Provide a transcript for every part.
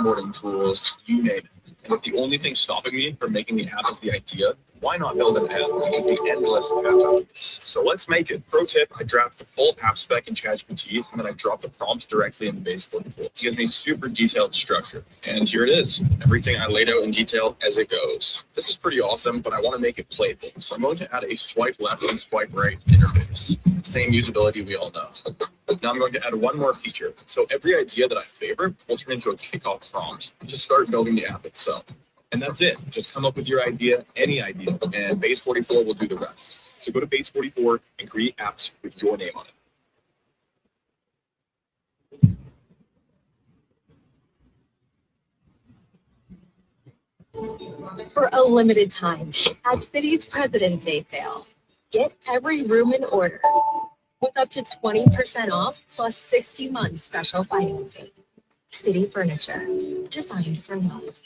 onboarding tools, you name it. And if the only thing stopping me from making the app is the idea, why not build an app that can be endless app ideas? So let's make it. Pro tip, I draft the full app spec in ChatGPT, and then I drop the prompts directly in the base 44. It gives me super detailed structure. And here it is, everything I laid out in detail as it goes. This is pretty awesome, but I want to make it playful. So I'm going to add a swipe left and swipe right interface. Same usability we all know. Now I'm going to add one more feature. So every idea that I favor will turn into a kickoff prompt to start building the app itself. And that's it. Just come up with your idea, any idea, and Base 44 will do the rest. So go to Base 44 and create apps with your name on it. For a limited time, at Citi's President's Day sale, get every room in order with up to 20% off plus 60 months special financing. City Furniture, designed for love.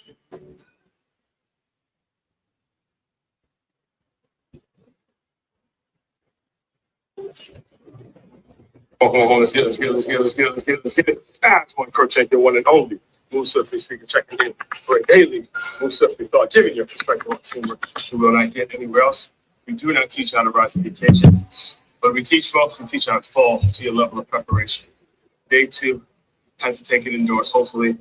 Let's get it. It's one Kurt check your one and only. Move swiftly, speaker checking in for a daily. Move swiftly, thought, giving your perspective on teamwork you will not get anywhere else. We do not teach how to rise to the occasion, but we teach folks, we teach how to fall to your level of preparation. Day 2, have to take it indoors. Hopefully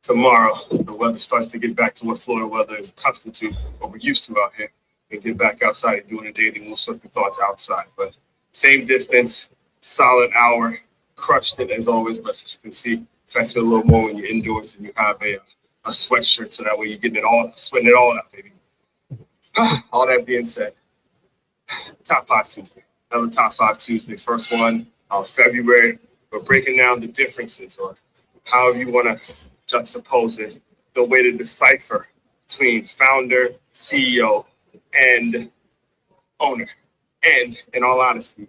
tomorrow, the weather starts to get back to what Florida weather is accustomed to, what we're used to out here, and get back outside and doing a daily move swiftly thoughts outside. But same distance, solid hour, crushed it as always, but as you can see, affects me a little more when you're indoors and you have a sweatshirt, so that way you're getting it all, sweating it all out, baby. All that being said, Top 5 Tuesday, another Top 5 Tuesday. First one of February. We're breaking down the differences, or however you want to juxtapose it, the way to decipher between founder, CEO, and owner. And in all honesty,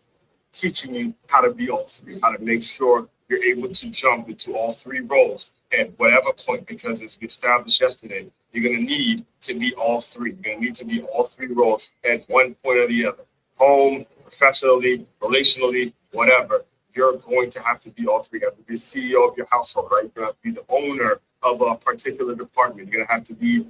teaching you how to be all three, how to make sure you're able to jump into all three roles at whatever point, because as we established yesterday, you're going to need to be all three. You're going to need to be all three roles at one point or the other. Home, professionally, relationally, whatever. You're going to have to be all three. You have to be the CEO of your household, right? You're going to have to be the owner of a particular department. You're going to have to be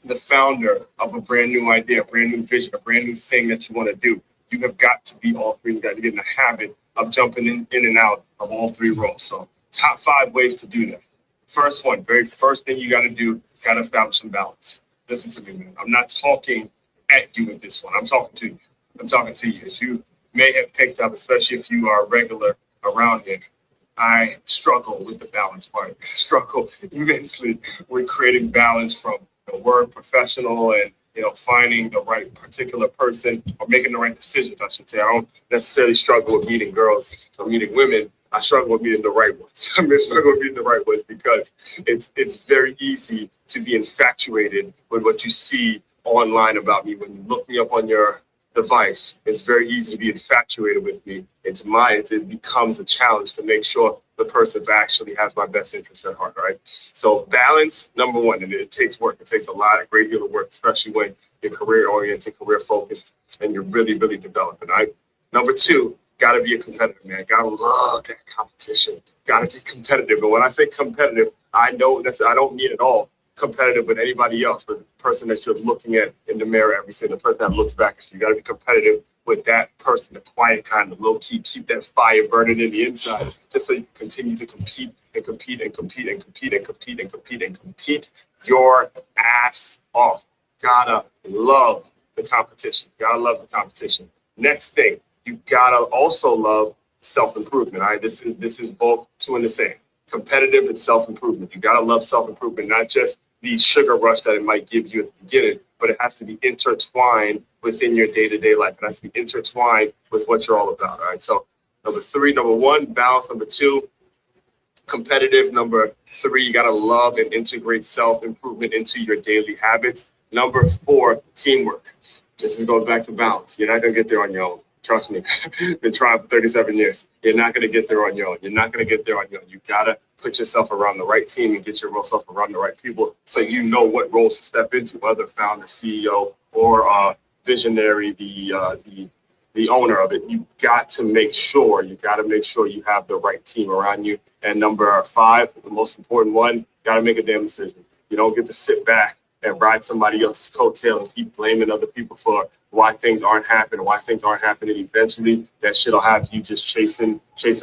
the founder of a brand new idea, a brand new vision, a brand new thing that you want to do. You have got to be all three. You got to get in the habit of jumping in and out of all three roles. So top 5 ways to do that. First one, very first thing you got to do, got to establish some balance. Listen to me, man. I'm not talking at you with this one. I'm talking to you. I'm talking to you. As you may have picked up, especially if you are a regular around here, I struggle with the balance part. I struggle immensely with creating balance from the work, professional, and finding the right particular person or making the right decisions, I should say. I don't necessarily struggle with meeting girls or meeting women. I struggle with meeting the right ones. I struggle with meeting the right ones because it's very easy to be infatuated with what you see online about me. When you look me up on your device, it's very easy to be infatuated with me. It becomes a challenge to make sure the person actually has my best interest at heart, right? So balance, number one, and it takes work. It takes a great deal of work, especially when you're career-oriented, career-focused, and you're really, really developing, right? Number 2, got to be a competitor, man. Got to love that competition. Got to be competitive. And when I say competitive, I don't mean at all competitive with anybody else, but the person that you're looking at in the mirror every single person that looks back at you. You got to be competitive with that person, the quiet kind, the low key, keep that fire burning in the inside, just so you can continue to compete and compete and compete and compete and compete and compete and compete your ass off. Gotta love the competition. Gotta love the competition. Next thing, you gotta also love self-improvement. All right, this is both two in the same. Competitive and self-improvement. You gotta love self-improvement, not just the sugar rush that it might give you at the beginning, but it has to be intertwined within your day-to-day life. It has to be intertwined with what you're all about. All right. So number 1, balance. Number 2, competitive. Number 3, you gotta love and integrate self-improvement into your daily habits. Number 4, teamwork. This is going back to balance. You're not gonna get there on your own. Trust me, been trying for 37 years. You're not going to get there on your own. You're not going to get there on your own. You got to put yourself around the right team and get yourself around the right people so you know what roles to step into, whether founder, CEO, or visionary, the the owner of it, you got to make sure you have the right team around you. And number 5, the most important one, got to make a damn decision. You don't get to sit back and ride somebody else's coattail and keep blaming other people for why things aren't happening, Eventually, that shit'll have you just chasing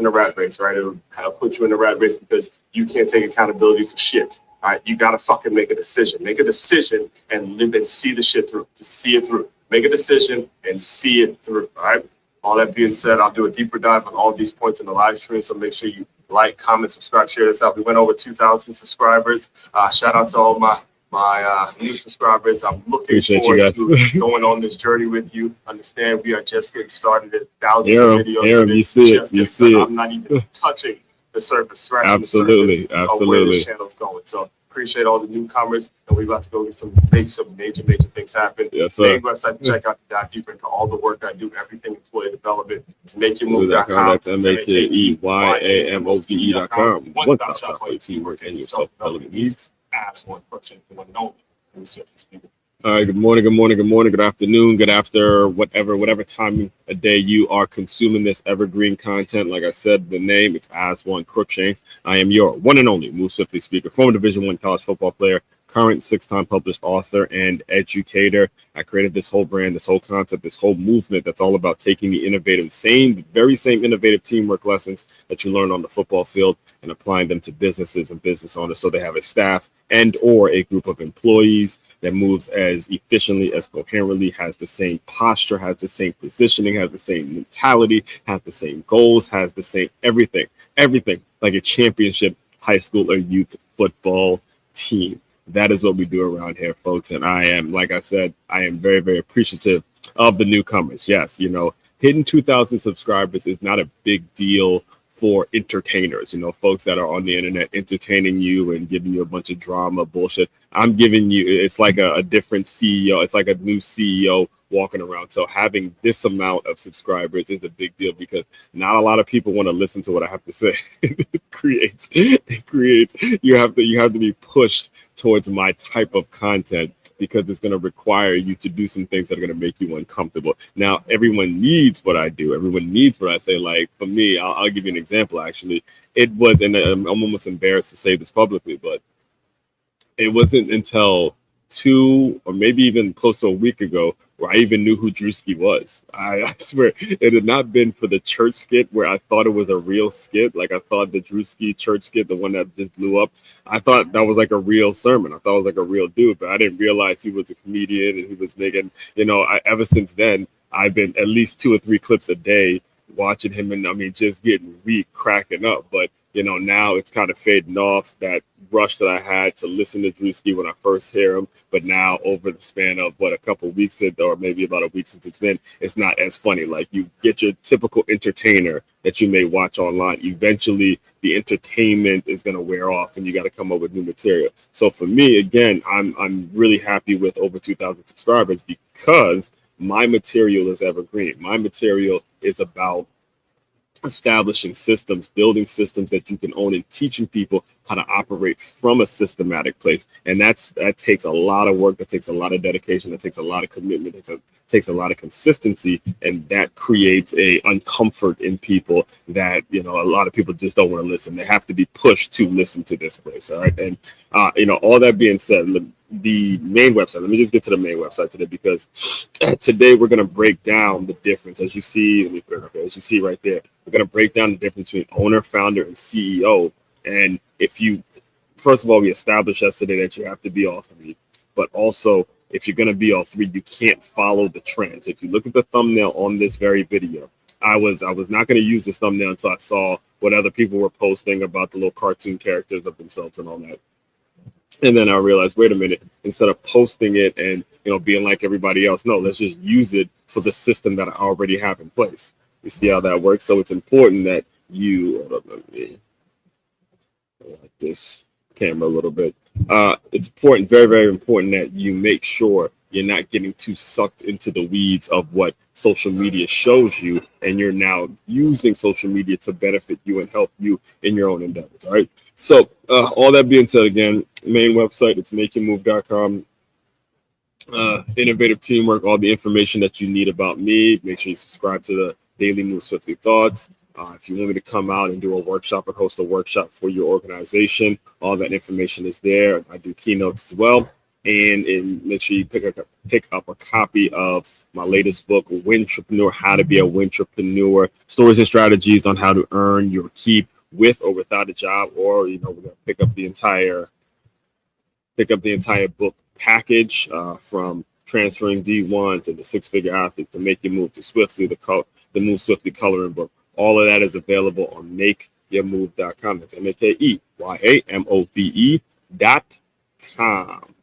a rat race, right? It'll put you in a rat race because you can't take accountability for shit. All right, you gotta fucking make a decision. Make a decision and live and see the shit through. Just see it through. Make a decision and see it through. All right. All that being said, I'll do a deeper dive on all these points in the live stream. So make sure you like, comment, subscribe, share this out. We went over 2,000 subscribers. Shout out to all my new subscribers. I'm looking forward to going on this journey with you. Understand we are just getting started at thousands of videos. You see it. I'm not even touching the surface, scratching the surface of where this channel's going. So appreciate all the newcomers, and we're about to go make some major things happen. Yes, sir. Main website to check out to dive deeper into all the work I do, everything employee development, to make you move.com. That's MakeYamove.com. One-stop shop for your teamwork and your self-development needs. Ask one question, the one and only. Let me see what these people. All right, good morning, good afternoon, good after whatever time of day you are consuming this evergreen content. Like I said, the name, it's As One Crookshank. I am your one and only Move Swiftly speaker, former Division I college football player, current 6-time published author and educator. I created this whole brand, this whole concept, this whole movement that's all about taking the very same innovative teamwork lessons that you learn on the football field and applying them to businesses and business owners so they have a staff and or a group of employees that moves as efficiently, as coherently, has the same posture, has the same positioning, has the same mentality, has the same goals, has the same everything like a championship high school or youth football team. That is what we do around here, folks. And I am, like I said, I am very, very appreciative of the newcomers. Yes, hitting 2,000 subscribers is not a big deal for entertainers, folks that are on the internet entertaining you and giving you a bunch of drama bullshit. I'm giving you, it's like a different CEO. It's like a new CEO walking around. So having this amount of subscribers is a big deal because not a lot of people want to listen to what I have to say. It creates, you have to be pushed towards my type of content because it's going to require you to do some things that are going to make you uncomfortable. Now, everyone needs what I do. Everyone needs what I say. Like for me, I'll give you an example. Actually, it was, and I'm almost embarrassed to say this publicly, but it wasn't until 2 or maybe even close to a week ago where I even knew who Drewski was. I swear it had not been for the church skit where I thought it was a real skit. Like I thought the Drewski church skit, the one that just blew up, I thought that was like a real sermon. I thought it was like a real dude, but I didn't realize he was a comedian and he was making, ever since then, I've been at least 2 or 3 clips a day watching him and just getting cracking up. But now it's kind of fading off that rush that I had to listen to Drewski when I first hear him. But now over the span of a couple of weeks or maybe about a week since it's been, it's not as funny. Like you get your typical entertainer that you may watch online. Eventually the entertainment is going to wear off and you got to come up with new material. So for me, again, I'm really happy with over 2,000 subscribers because my material is evergreen. My material is about establishing systems, building systems that you can own and teaching people how to operate from a systematic place. And that takes a lot of work, that takes a lot of dedication, that takes a lot of commitment, it takes a lot of consistency, and that creates a uncomfort in people that, a lot of people just don't want to listen. They have to be pushed to listen to this place. All right. And, all that being said, the main website, let me just get to the main website today because today we're going to break down the difference. As you see, as you see right there, we're going to break down the difference between owner, founder, and CEO. And first of all, we established yesterday that you have to be all 3, but also if you're going to be all 3, you can't follow the trends. If you look at the thumbnail on this very video, I was not going to use this thumbnail until I saw what other people were posting about the little cartoon characters of themselves and all that. And then I realized, wait a minute, instead of posting it and, being like everybody else, no, let's just use it for the system that I already have in place. You see how that works? So it's important that you, let me like this camera a little bit. It's important, very, very important that you make sure you're not getting too sucked into the weeds of what social media shows you, and you're now using social media to benefit you and help you in your own endeavors. All right. So all that being said, again, main website, it's makeyourmove.com. innovative teamwork, all the information that you need about me. Make sure you subscribe to the Daily Move Swiftly Thoughts. If you want me to come out and do a workshop or host a workshop for your organization, all that information is there. I do keynotes as well. And make sure you pick up a copy of my latest book, Wintrepreneur, How to Be a Wintrepreneur, Stories and Strategies on How to Earn Your Keep with or without a job, or, we're going to pick up the entire book package, from transferring D1 to the six-figure athlete to make your move to Swiftly, the Move Swiftly coloring book. All of that is available on makeyourmove.com. That's MakeYamove.com.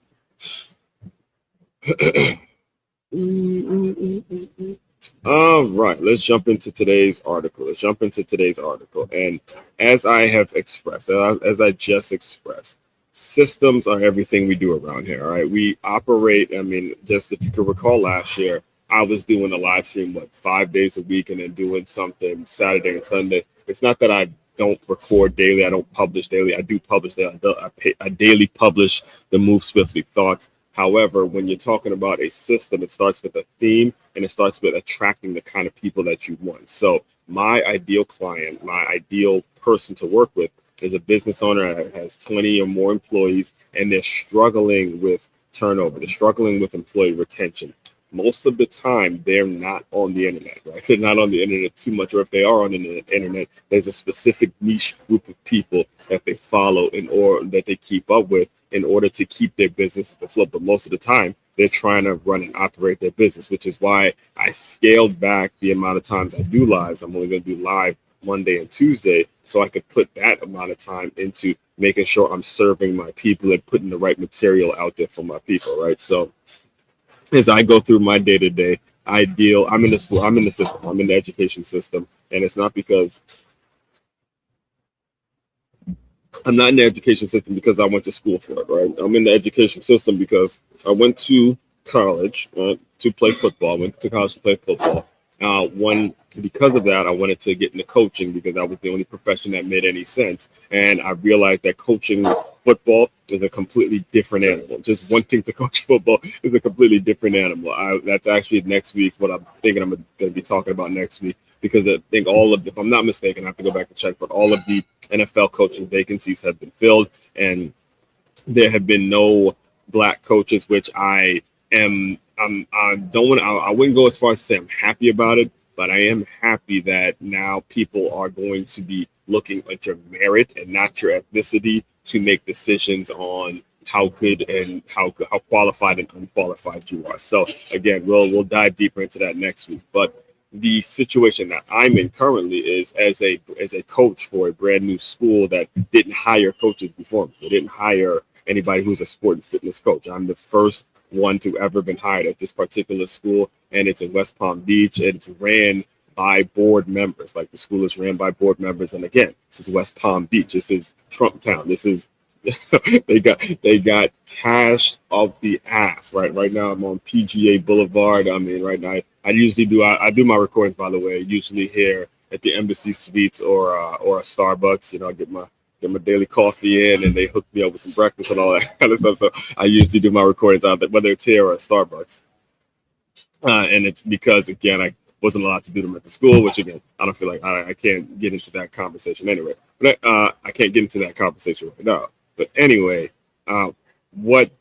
All right, let's jump into today's article. And as I have expressed, as I just expressed, systems are everything we do around here. All right, we operate. Just if you could recall last year, I was doing a live stream 5 days a week, and then doing something Saturday and Sunday. It's not that I don't record daily. I don't publish daily. I do publish daily. I daily publish the Move Swiftly Thoughts. However, when you're talking about a system, it starts with a theme, and it starts with attracting the kind of people that you want. So my ideal client, my ideal person to work with, is a business owner that has 20 or more employees, and they're struggling with turnover. They're struggling with employee retention. Most of the time, they're not on the internet, right? They're not on the internet too much, or if they are on the internet, there's a specific niche group of people that they follow or that they keep up with in order to keep their business afloat. But most of the time, they're trying to run and operate their business, which is why I scaled back the amount of times I do lives. I'm only going to do live Monday and Tuesday, so I could put that amount of time into making sure I'm serving my people and putting the right material out there for my people, right? So as I go through my day-to-day, I'm in the school, I'm in the system, I'm in the education system, and it's not because I'm not in the education system because I went to school for it, right? I'm in the education system because I went to college to play football. I went to college to play football. Because of that, I wanted to get into coaching because that was the only profession that made any sense. And I realized that coaching football is a completely different animal. Just wanting to coach football is a completely different animal. That's actually next week, what I'm thinking I'm going to be talking about next week, because I think if I'm not mistaken, I have to go back and check, but all of the NFL coaching vacancies have been filled, and there have been no black coaches, which I wouldn't go as far as to say I'm happy about it, but I am happy that now people are going to be looking at your merit and not your ethnicity to make decisions on how good and how qualified and unqualified you are. So again, we'll dive deeper into that next week. But the situation that I'm in currently is as a coach for a brand new school that didn't hire coaches before me. They didn't hire anybody who's a sport and fitness coach. I'm the first one to ever been hired at this particular school, and it's in West Palm Beach. It's ran by board members. Like, the school is ran by board members. And again, this is West Palm Beach. This is Trump Town. This is they got cash off the ass. Right now I'm on PGA Boulevard. Right now I usually do my recordings, by the way, usually here at the Embassy Suites or a Starbucks. I get my daily coffee in, and they hook me up with some breakfast and all that kind of stuff. So I usually do my recordings out there, whether it's here or at Starbucks. And it's because, again, I wasn't allowed to do them at the school, which, again, I don't feel like I can't get into that conversation anyway. But I can't get into that conversation right now. But anyway, what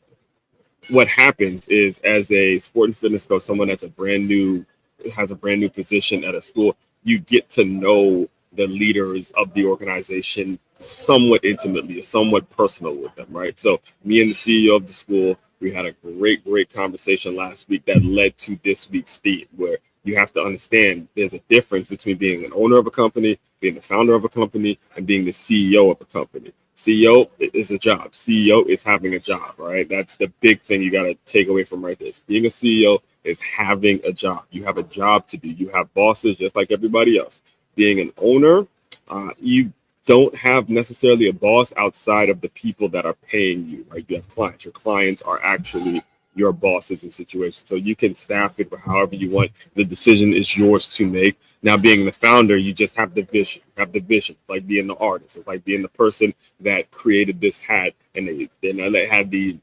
happens is, as a sport and fitness coach, someone that's has a brand new position at a school, you get to know the leaders of the organization somewhat intimately, or somewhat personal with them, right? So me and the CEO of the school, we had a great conversation last week that led to this week's theme, where you have to understand there's a difference between being an owner of a company, being the founder of a company, and being the CEO of a company. CEO is a job. CEO is having a job, right? That's the big thing you got to take away from right there. Being a CEO is having a job. You have a job to do. You have bosses just like everybody else. Being an owner, you don't have necessarily a boss outside of the people that are paying you, right? You have clients. Your clients are actually your bosses in situations. So you can staff it however you want. The decision is yours to make. Now, being the founder, you just have the vision. It's like being the artist. It's like being the person that created this hat, and they had the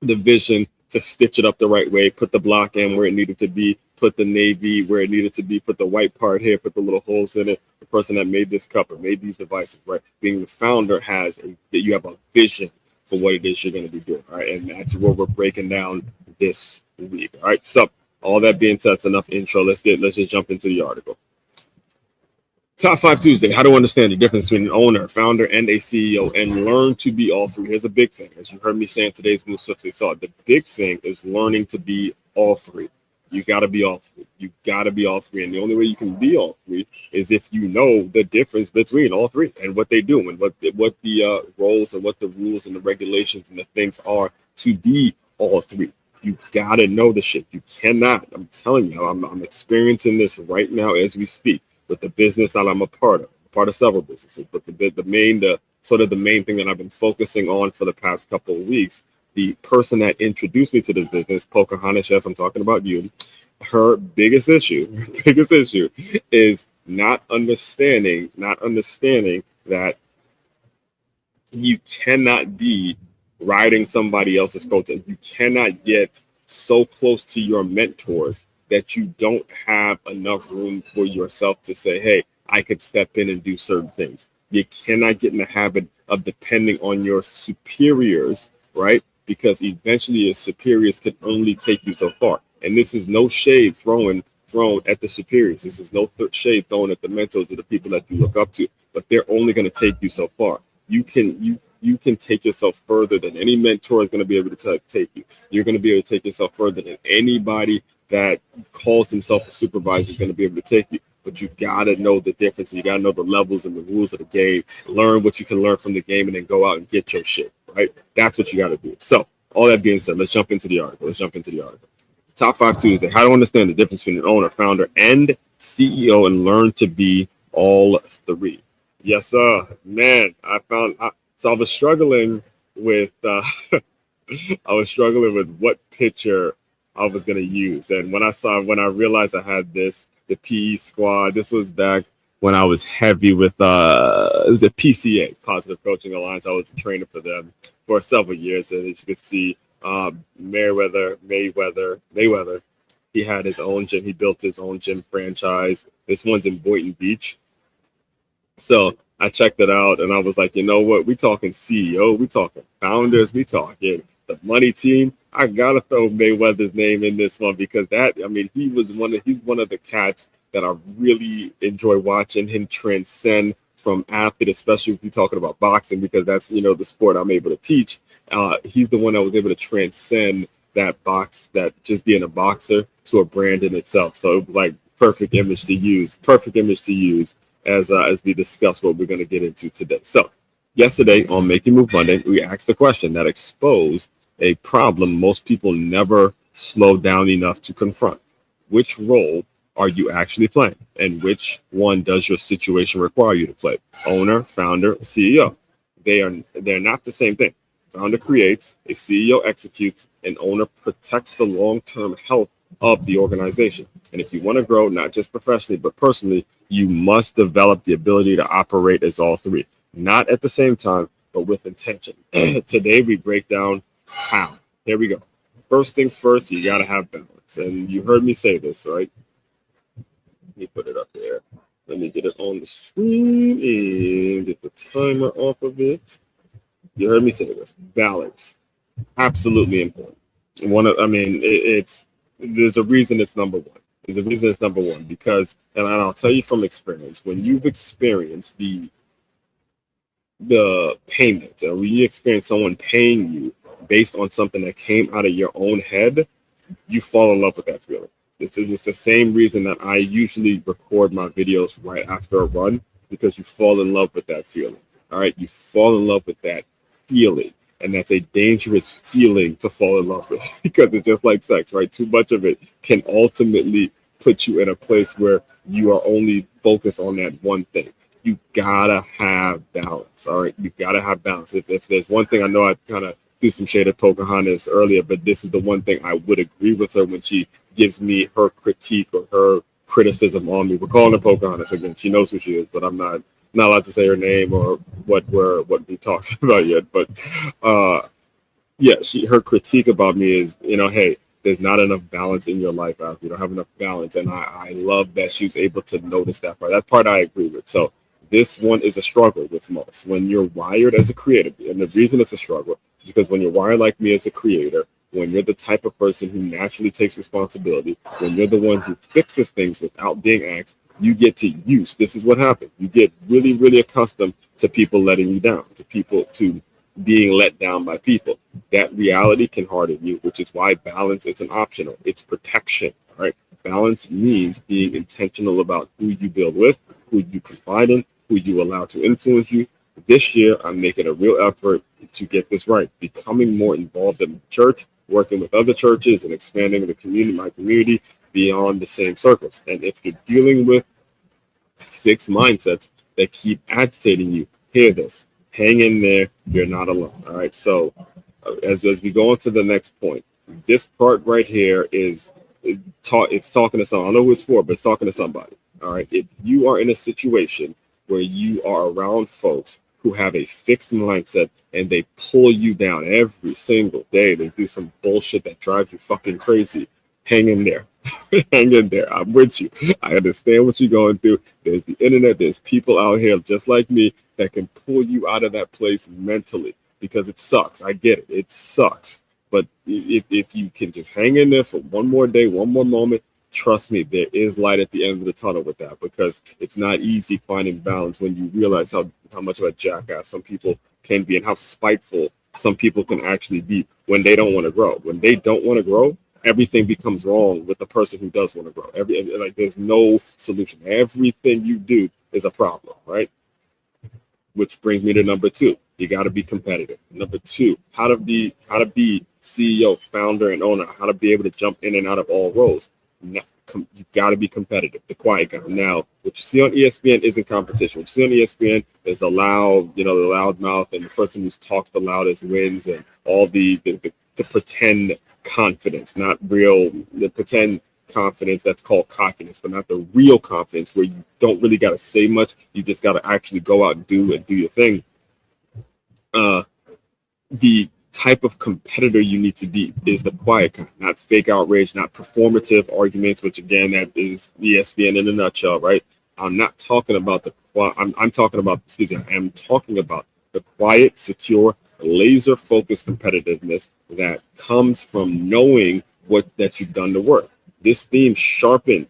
vision to stitch it up the right way, put the block in where it needed to be, put the navy where it needed to be, put the white part here, put the little holes in it. The person that made this cup or made these devices, right? Being the founder you have a vision for what it is you're going to be doing, all right? And that's what we're breaking down this week, all right? So all that being said, it's enough intro. Let's just jump into the article. Top 5 Tuesday, how to understand the difference between an owner, founder, and a CEO, and learn to be all three. Here's a big thing. As you heard me say in today's Move Swiftly Thought, the big thing is learning to be all three. You got to be all three. You got to be all three. And the only way you can be all three is if you know the difference between all three and what they do and what the roles and what the rules and the regulations and the things are to be all three. You got to know the shit. You cannot. I'm telling you, I'm experiencing this right now as we speak with the business that I'm a part of several businesses. But the main thing that I've been focusing on for the past couple of weeks, the person that introduced me to this business, Pocahontas, yes, I'm talking about you. Her biggest issue is not understanding that you cannot be riding somebody else's coattails. You cannot get so close to your mentors that you don't have enough room for yourself to say, hey, I could step in and do certain things. You cannot get in the habit of depending on your superiors, right? Because eventually your superiors can only take you so far. And this is no shade thrown at the superiors. This is no shade thrown at the mentors or the people that you look up to, but they're only going to take you so far. You can take yourself further than any mentor is going to be able to take you. You're going to be able to take yourself further than anybody that calls himself a supervisor is going to be able to take you. But you got to know the difference. And you got to know the levels and the rules of the game. Learn what you can learn from the game and then go out and get your shit, right? That's what you got to do. So all that being said, let's jump into the article. Top 5 Tuesday, how to understand the difference between an owner, founder, and CEO and learn to be all three. Yes, sir. Man, I was struggling with what picture I was going to use. And when I realized I had the PE squad, this was back when I was heavy with, it was a PCA, Positive Coaching Alliance. I was a trainer for them for several years. And as you can see, Mayweather, he had his own gym. He built his own gym franchise. This one's in Boynton Beach. So I checked it out and I was like, you know what? We talking CEO, we talking founders, we talking the money team. I gotta throw Mayweather's name in this one because he's one of the cats that I really enjoy watching him transcend from athlete, especially if you're talking about boxing, because that's, the sport I'm able to teach. He's the one that was able to transcend that just being a boxer to a brand in itself. So it was like perfect image to use as we discuss what we're going to get into today. So yesterday on Making Move Monday, we asked the question that exposed a problem most people never slow down enough to confront. Which role are you actually playing? And which one does your situation require you to play? Owner, founder, CEO. They're not the same thing. Founder creates, a CEO executes, and owner protects the long-term health of the organization. And if you want to grow, not just professionally, but personally, you must develop the ability to operate as all three, not at the same time, but with intention. Today, we break down how. Here we go. First things first, you got to have balance. And you heard me say this, right? Let me put it up there. Let me get it on the screen and get the timer off of it. You heard me say this. Balance. Absolutely important. There's a reason it's number one. There's a reason it's number one because, and I'll tell you from experience, when you've experienced the payment, or when you experience someone paying you based on something that came out of your own head, you fall in love with that feeling. It's the same reason that I usually record my videos right after a run, because you fall in love with that feeling. All right, you fall in love with that feeling. And that's a dangerous feeling to fall in love with because it's just like sex, right? Too much of it can ultimately put you in a place where you are only focused on that one thing. You gotta have balance, all right? You gotta have balance. If there's one thing, I know I kind of threw some shade at Pocahontas earlier, but this is the one thing I would agree with her when she gives me her critique or her criticism on me. We're calling her Pocahontas again. She knows who she is, but I'm not allowed to say her name or what we talked about yet. But yeah, her critique about me is, hey, there's not enough balance in your life out. You don't have enough balance, and I love that she was able to notice that part. That part I agree with. So this one is a struggle with most. When you're wired as a creator, and the reason it's a struggle is because when you're wired like me as a creator, when you're the type of person who naturally takes responsibility, when you're the one who fixes things without being asked, you get to use. This is what happens. You get really, really accustomed to people letting you down, to being let down by people. That reality can harden you, which is why balance isn't optional. It's protection, right? Balance means being intentional about who you build with, who you confide in, who you allow to influence you. This year, I'm making a real effort to get this right, becoming more involved in the church, working with other churches, and expanding my community beyond the same circles. And if you're dealing with fixed mindsets that keep agitating you, hear this. Hang in there. You're not alone. All right. So as we go on to the next point, this part right here it's talking to someone. I don't know who it's for, but it's talking to somebody. All right. If you are in a situation where you are around folks who have a fixed mindset and they pull you down every single day, they do some bullshit that drives you fucking crazy, hang in there. Hang in there. I'm with you. I understand what you're going through. There's the internet. There's people out here just like me that can pull you out of that place mentally, because it sucks. I get it. It sucks. But if you can just hang in there for one more day, one more moment, trust me, there is light at the end of the tunnel with that, because it's not easy finding balance when you realize how much of a jackass some people can be and how spiteful some people can actually be when they don't want to grow. When they don't want to grow, everything becomes wrong with the person who does want to grow. There's no solution. Everything you do is a problem, right? Which brings me to number 2. You got to be competitive. Number 2, how to be CEO, founder, and owner. How to be able to jump in and out of all roles. You got to be competitive. The quiet guy. Now, what you see on ESPN isn't competition. What you see on ESPN is the loud mouth, and the person who talks the loudest wins, and all the pretend confidence, not real, the pretend confidence that's called cockiness, but not the real confidence where you don't really got to say much. You just got to actually go out and do your thing. The type of competitor you need to be is the quiet kind, not fake outrage, not performative arguments, which again, that is ESPN in a nutshell, right? I'm talking about the quiet, secure, laser focused competitiveness that comes from knowing that you've done the work. This theme sharpened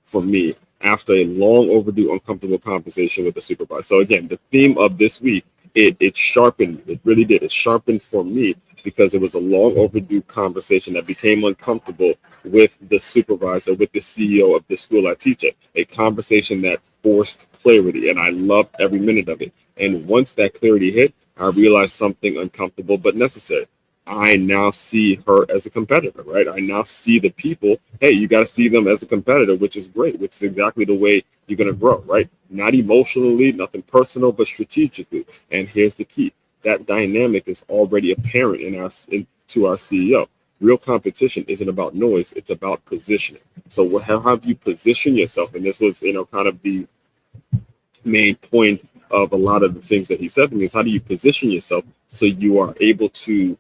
for me after a long overdue uncomfortable conversation with the supervisor. So again, the theme of this week, it sharpened, it really did. It sharpened for me because it was a long overdue conversation that became uncomfortable with the supervisor, with the CEO of the school I teach at. A conversation that forced clarity, and I loved every minute of it. And once that clarity hit, I realized something uncomfortable but necessary. I now see her as a competitor, right? I now see the people. Hey, you got to see them as a competitor, which is great, which is exactly the way you're going to grow, right? Not emotionally, nothing personal, but strategically. And here's the key. That dynamic is already apparent to our CEO. Real competition isn't about noise. It's about positioning. So how have you positioned yourself? And this was, kind of the main point of a lot of the things that he said to me is, how do you position yourself so you are able to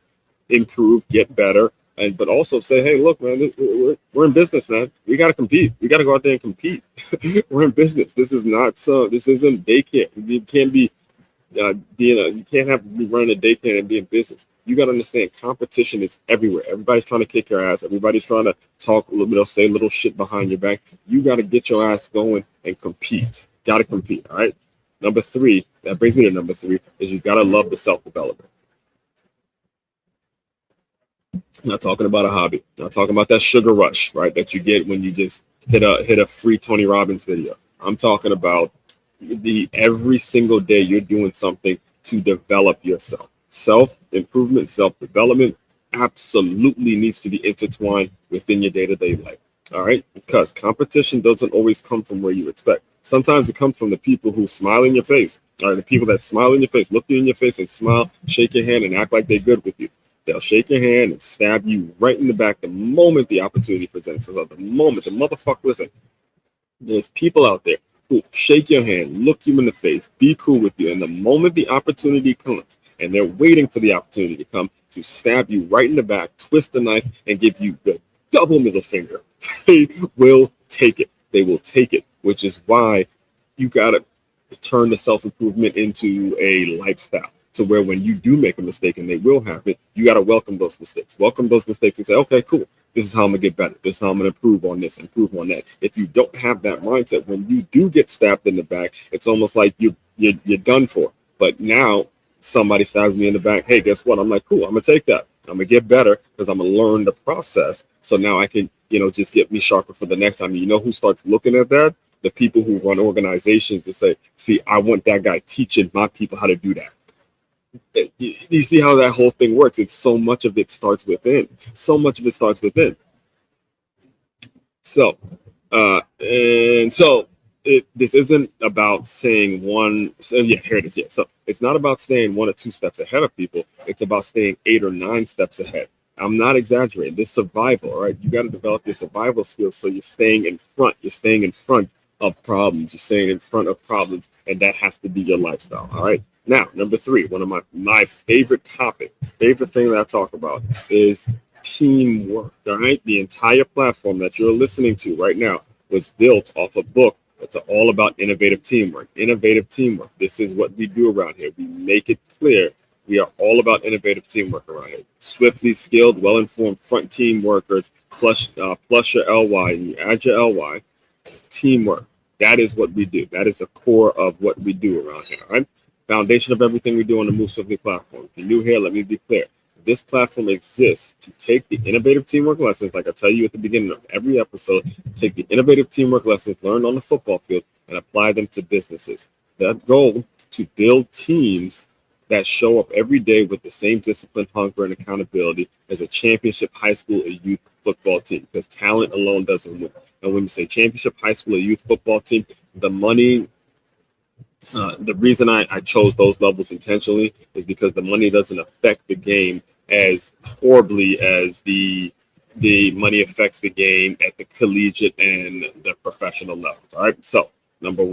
improve, get better, but also say, hey, look, man, we're in business, man. We got to compete. We got to go out there and compete. We're in business. This isn't daycare. You can't be you can't be running a daycare and be in business. You got to understand, competition is everywhere. Everybody's trying to kick your ass. Everybody's trying to talk a little bit, say little shit behind your back. You got to get your ass going and compete. Got to compete. All right. Number 3, that brings me to number 3, is you got to love the self-development. I'm not talking about a hobby. I'm not talking about that sugar rush, right, that you get when you just hit a free Tony Robbins video. I'm talking about every single day you're doing something to develop yourself. Self-improvement, self-development absolutely needs to be intertwined within your day-to-day life. All right? Because competition doesn't always come from where you expect. Sometimes it comes from the people who smile in your face, or the people that smile in your face, look you in your face and smile, shake your hand, and act like they're good with you. They'll shake your hand and stab you right in the back the moment the opportunity presents itself. The moment the motherfucker, listen, there's people out there who shake your hand, look you in the face, be cool with you, and the moment the opportunity comes, and they're waiting for the opportunity to come to stab you right in the back, twist the knife, and give you the double middle finger. They will take it. They will take it, which is why you got to turn the self-improvement into a lifestyle, to where when you do make a mistake, and they will happen, you got to welcome those mistakes. Welcome those mistakes and say, okay, cool. This is how I'm going to get better. This is how I'm going to improve on this, improve on that. If you don't have that mindset, when you do get stabbed in the back, it's almost like you're done for. But now somebody stabs me in the back. Hey, guess what? I'm like, cool, I'm going to take that. I'm going to get better because I'm going to learn the process. So now I can, just get me sharper for the next time. You know who starts looking at that? The people who run organizations and say, see, I want that guy teaching my people how to do that. You see how that whole thing works? It's so much of it starts within. So much of it starts within. So, this isn't about saying one. So yeah, here it is. Yeah. So it's not about staying 1 or 2 steps ahead of people. It's about staying 8 or 9 steps ahead. I'm not exaggerating. This survival, all right? You got to develop your survival skills so you're staying in front. You're staying in front of problems. You're staying in front of problems, and that has to be your lifestyle, all right? Now, number 3, one of my favorite thing that I talk about is teamwork, all right? The entire platform that you're listening to right now was built off a book that's all about innovative teamwork. Innovative teamwork. This is what we do around here. We make it clear we are all about innovative teamwork around here. Swiftly skilled, well-informed front team workers, plus your LY, and you add your LY, teamwork. That is what we do. That is the core of what we do around here, all right? Foundation of everything we do on the Move Swiftly platform. If you're new here, let me be clear. This platform exists to take the innovative teamwork lessons, like I tell you at the beginning of every episode, take the innovative teamwork lessons learned on the football field and apply them to businesses. That goal to build teams that show up every day with the same discipline, hunger, and accountability as a championship high school or youth football team, because talent alone doesn't win. And when you say championship high school or youth football team, the money, the reason I chose those levels intentionally is because the money doesn't affect the game as horribly as the money affects the game at the collegiate and the professional levels. All right. So number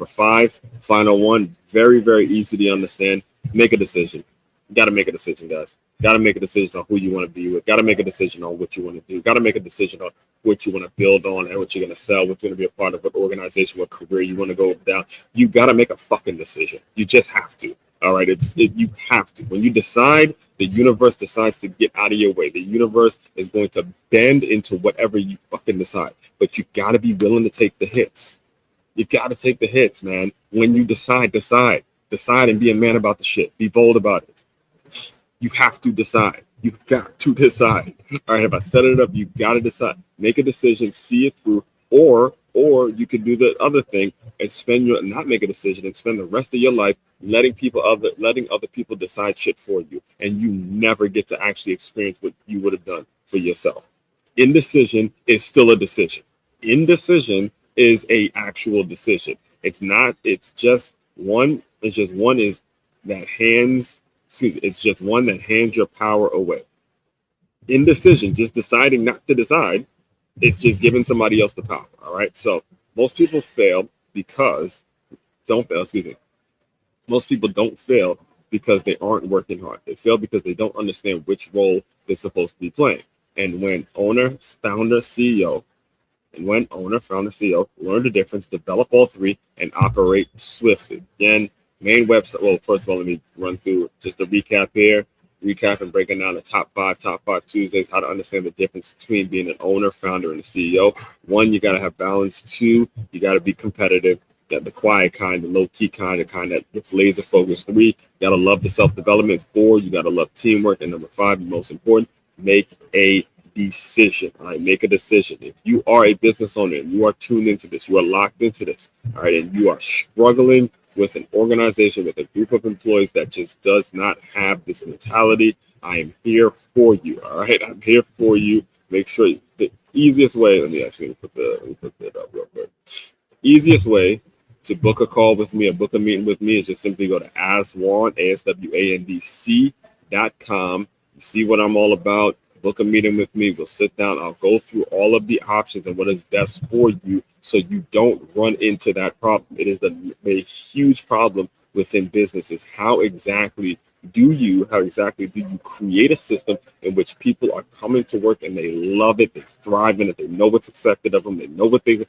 5, final one, very, very easy to understand. Make a decision. You got to make a decision, guys. Got to make a decision on who you want to be with. Got to make a decision on what you want to do. Got to make a decision on what you want to build on and what you're going to sell, what you're going to be a part of, what organization, what career you want to go down. You got to make a fucking decision. You just have to. All right. You have to. When you decide, the universe decides to get out of your way. The universe is going to bend into whatever you fucking decide. But you got to be willing to take the hits. You got to take the hits, man. When you decide. Decide and be a man about the shit. Be bold about it. You have to decide. You've got to decide. All right, if I set it up, you got to decide. Make a decision, see it through, or you could do the other thing and not make a decision and spend the rest of your life letting other people decide shit for you, and you never get to actually experience what you would have done for yourself. Indecision is still a decision. Indecision is a actual decision. It's just one that hands your power away. Indecision, just deciding not to decide, it's just giving somebody else the power. All right. So most people fail Most people don't fail because they aren't working hard. They fail because they don't understand which role they're supposed to be playing. And when owner, founder, CEO learn the difference, develop all 3, and operate swiftly. Again, main website. Well, first of all, let me run through just a recap here. Recap and breaking down the top 5 Tuesdays, how to understand the difference between being an owner, founder, and a CEO. 1, you got to have balance. 2, you got to be competitive. Got the quiet kind, the low-key kind, the kind that gets laser focused. 3, you got to love the self-development. 4, you got to love teamwork. And number 5, the most important, make a decision. All right, make a decision. If you are a business owner and you are tuned into this, you are locked into this, all right, and you are struggling with an organization, with a group of employees that just does not have this mentality, I am here for you. All right, I'm here for you. Make sure the easiest way. Let me put that up real quick. Easiest way to book a call with me or book a meeting with me is just simply go to aswandc.com. You see what I'm all about. Book a meeting with me. We'll sit down. I'll go through all of the options and what is best for you so you don't run into that problem. It is a huge problem within businesses. How exactly do you create a system in which people are coming to work and they love it, they thrive in it, they know what's expected of them, they know what it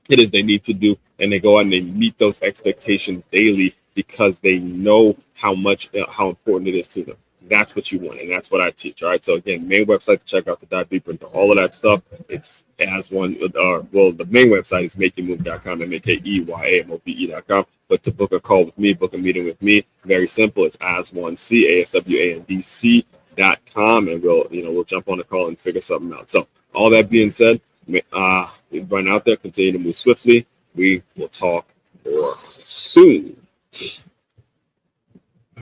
is they need to do, and they go out and they meet those expectations daily because they know how important it is to them. That's what you want, and that's what I teach. All right. So again, main website to check out to dive deeper into all of that stuff. It's as one. The main website is makeyourmove.com, MakeYamove.com. But to book a call with me, book a meeting with me, very simple. It's aswandc.com, and we'll jump on a call and figure something out. So all that being said, run out there, continue to move swiftly. We will talk more soon.